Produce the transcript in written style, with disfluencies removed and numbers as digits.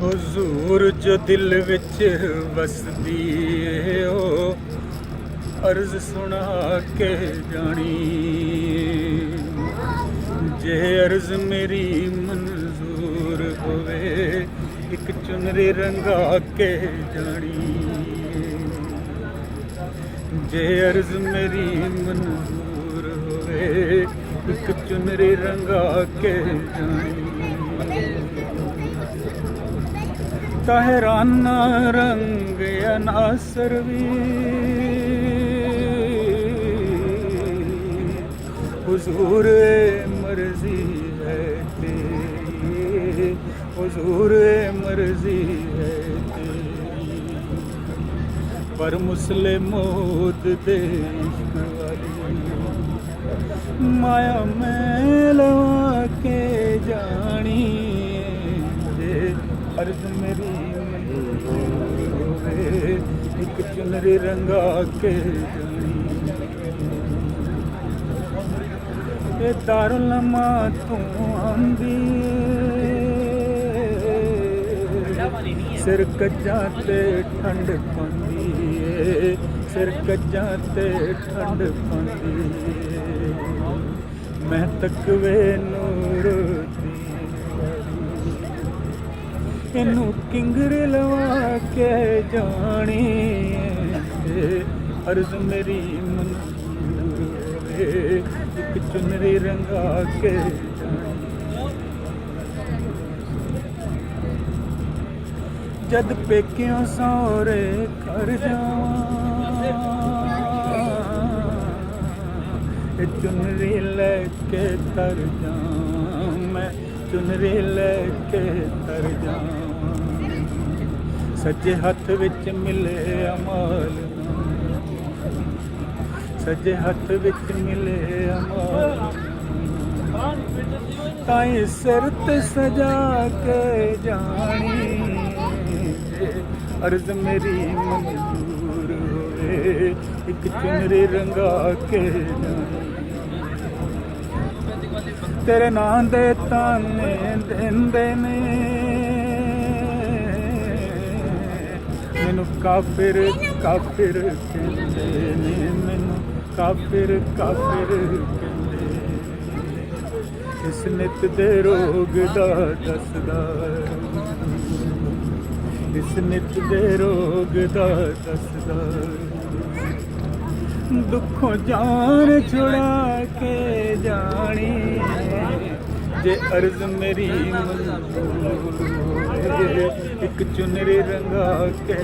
हुजूर जो दिल विच वसदी है ओ अर्ज सुना के जानी। जे अर्ज मेरी मंजूर होवे एक चुनरी रंगा के जानी। जे अर्ज मेरी मंजूर होवे एक चुनरी रंगा के जानी। ताहराना रंग अनासर भी हुजूर मर्जी है तेरी, हुजूर मर्जी है तेरी। पर मुसले मौत दे इश्क वाली माया में लवा के जानी। अर्ज मेरी होवे एक चुनरी रंगा के जानी। ए दारुलमा तू आंदी सिर कज्जा ते ठंड पांदी, सिर कज्जा ते ठंड पांदी। मैं तकवे नूर इनू किंगर लवा के जानी। अर्ज मेरी मंजूर होवे एक चुनरी रंगा के जानी। जद पेकियों सौरे घर जावां चुनरी लेके तर जावां, मैं चुनरी लेके तर जावां। सज्जे हथ विच मिले अमाल, सज्जे हथ विच मिले अमाल। ताई सिर ते सजा के जानी। अर्ज मेरी मंजूर होवे एक चुनरी रंगा के जानी। तेरे नां दे ताने देंदे ने मैनू काफिर काफिर कहंदे ने, मैनू काफिर काफिर कहंदे। इस नित दे रोग दा दसदा, इस नित दे रोग दा दसदा। दुखों जान छुड़ा के जानी। जे अर्ज मेरी मंजूर होवे एक चुनरी रंगा के।